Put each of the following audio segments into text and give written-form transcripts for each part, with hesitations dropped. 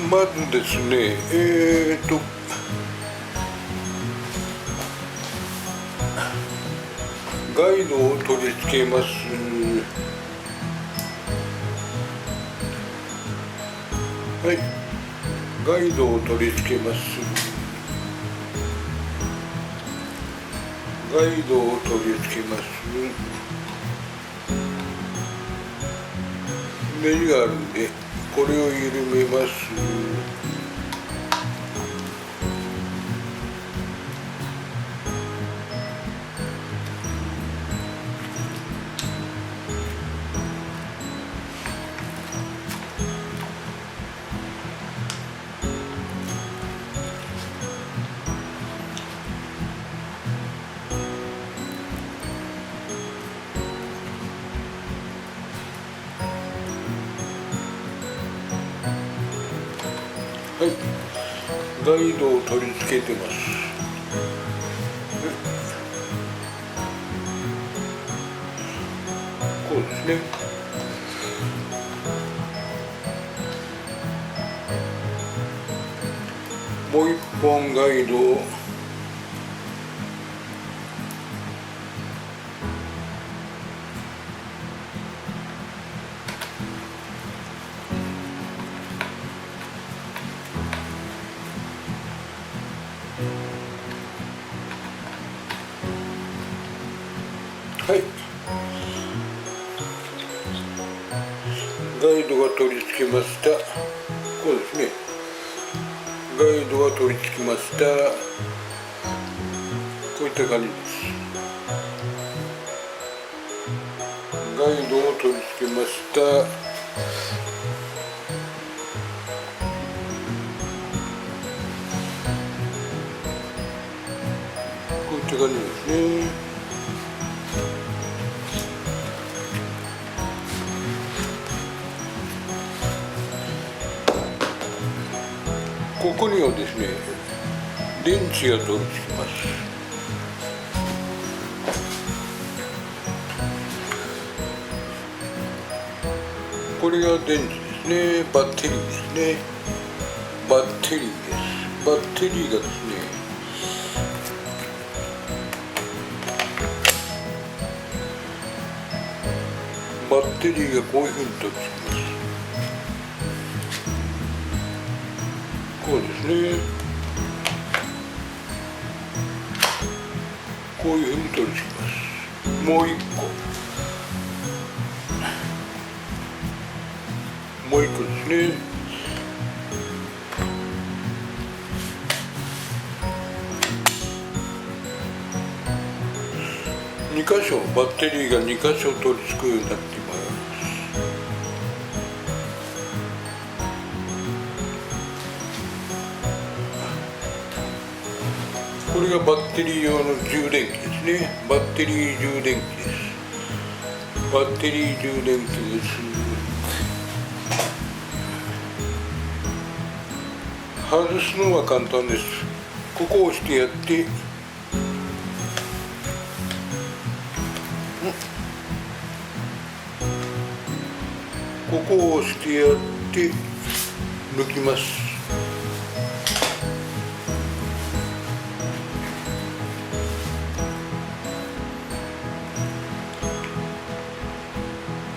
まずですね、ガイドを取り付けます。はい、ガイドを取り付けます。ガイドを取り付けます。ネジがあるんで、これを緩めます。はい、ガイドを取り付けてます。こうですね。もう一本ガイドをはい、ガイドが取り付けました。こうですね。ガイドが取り付きました。こういった感じです。ガイドを取り付けました。こういった感じですね。ここにはですね、電池が取り付きます。これが電池ですね。バッテリーですね。バッテリーです。バッテリーがですね、バッテリーがこういうふうに取り付きます。こうですね。こういうふうに取り付きます。もう一個。もう一個ですね。2箇所、バッテリーが2箇所取り付くようになっています。これがバッテリー用の充電器ですね。バッテリー充電器です。バッテリー充電器です。外すのは簡単です。ここを押してやって、ここを押してやって抜きます。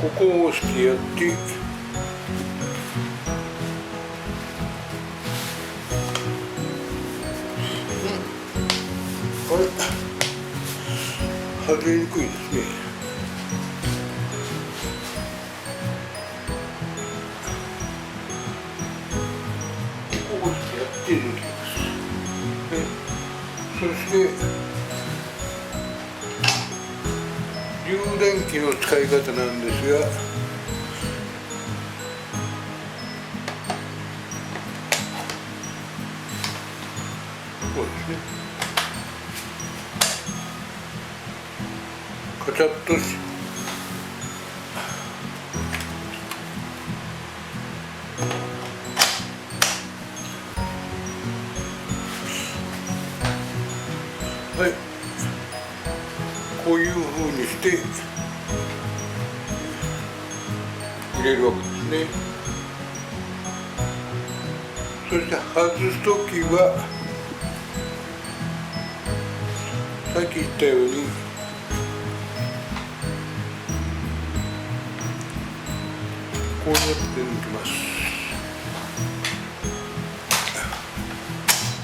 ここを押してやって外れにくいですね。ここを押してやって抜きます。そして充電器の使い方なんですが、こうですね。カチャッとし、はい、こういうふうにして入れるわけですね。そして外すときはさっき言ったようにこうやって抜きます。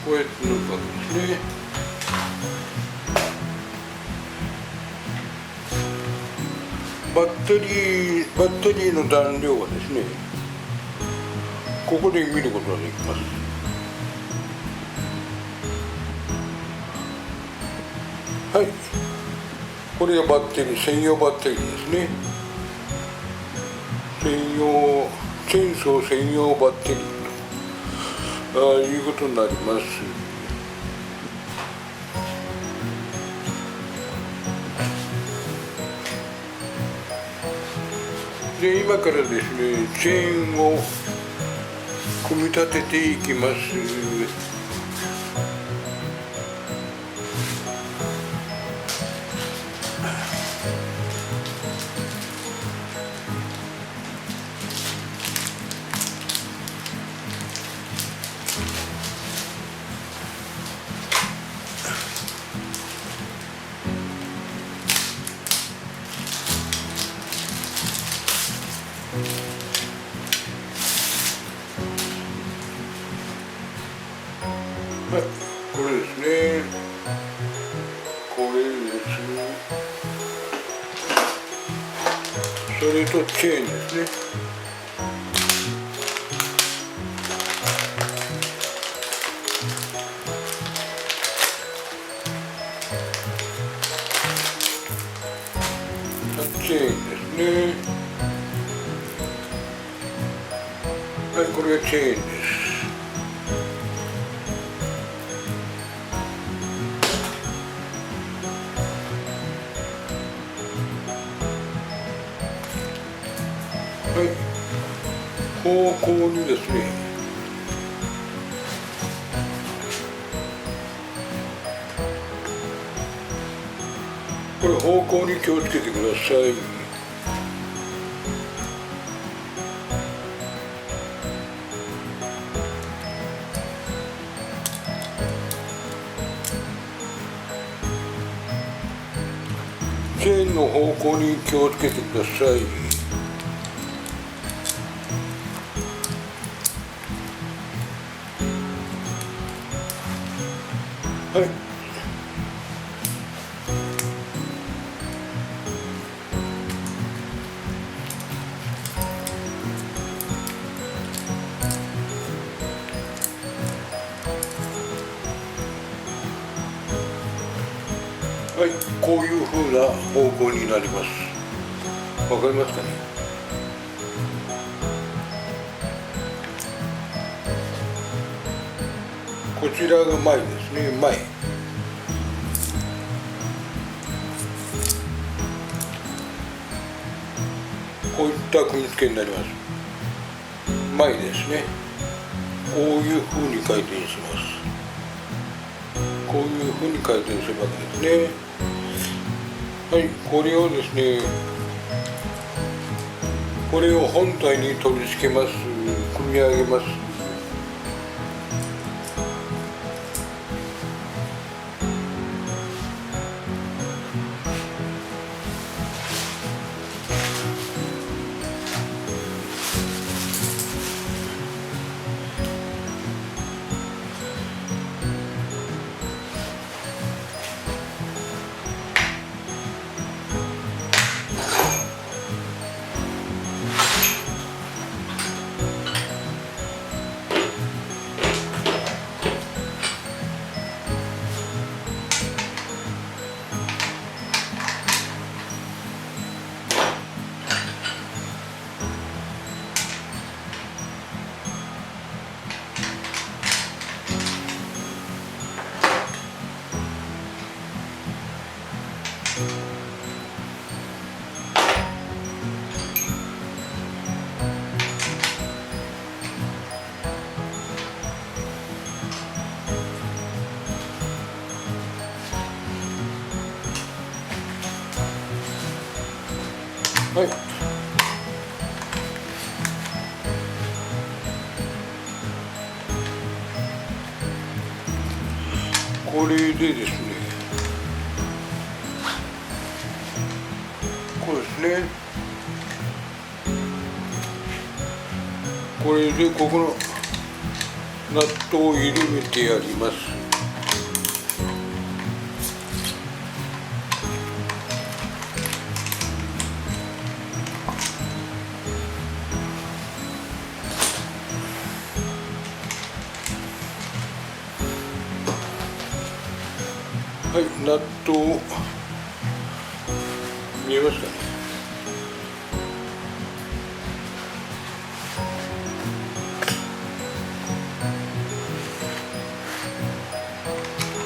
こうやって抜くわけですね。バッテリーの残量はですね、ここで見ることができます。はい、これがバッテリー、専用バッテリーですね。チェーンソー専用バッテリーということになります。で、今からですね、チェーンを組み立てていきます。はい、これですね。これです。それとチェーンですね。チェーンですね。はい、これがチェーンです。はい、方向にですね、これ方向に気をつけてください。チェーンの方向に気をつけてください。はい、はい、こういうふうな方向になります。わかりますかね。こちらが前ですね、前。こういった組み付けになります。前ですね。こういうふうに回転します。こういうふうに回転するわけですね。はい、これをですね、これを本体に取り付けます。組み上げます。はい、これでですね、こうですね、これでここのナットを緩めてやります。はい、ナットを見えますかね。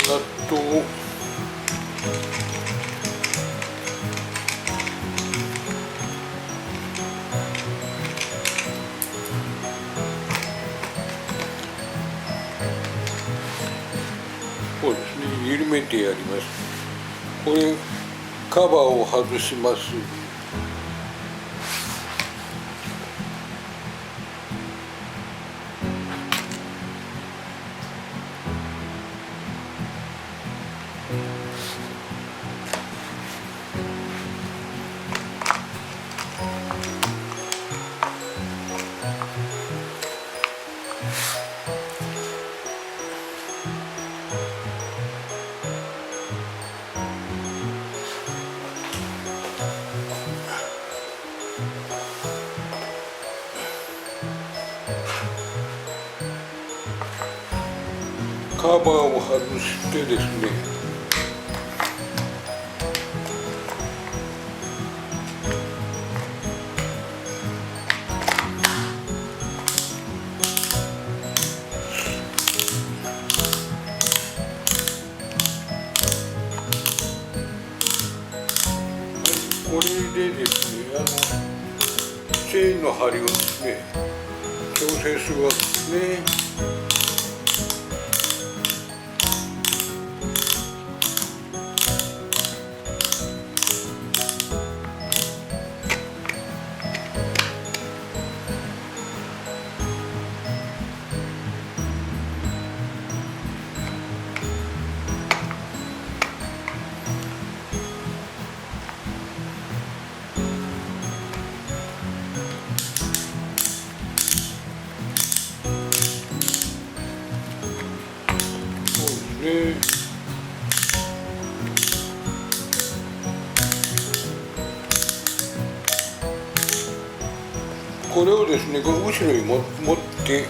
ナットをこうですね、緩めてやります。これカバーを外します。カバーを外してですね、これでですね、チェーンの針をですね、調整するわけですね。これをですね、この後ろに持って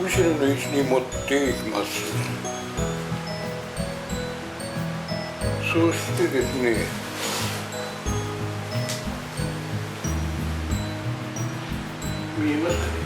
後ろの位置に持っていきます。そしてですね、見えますかね。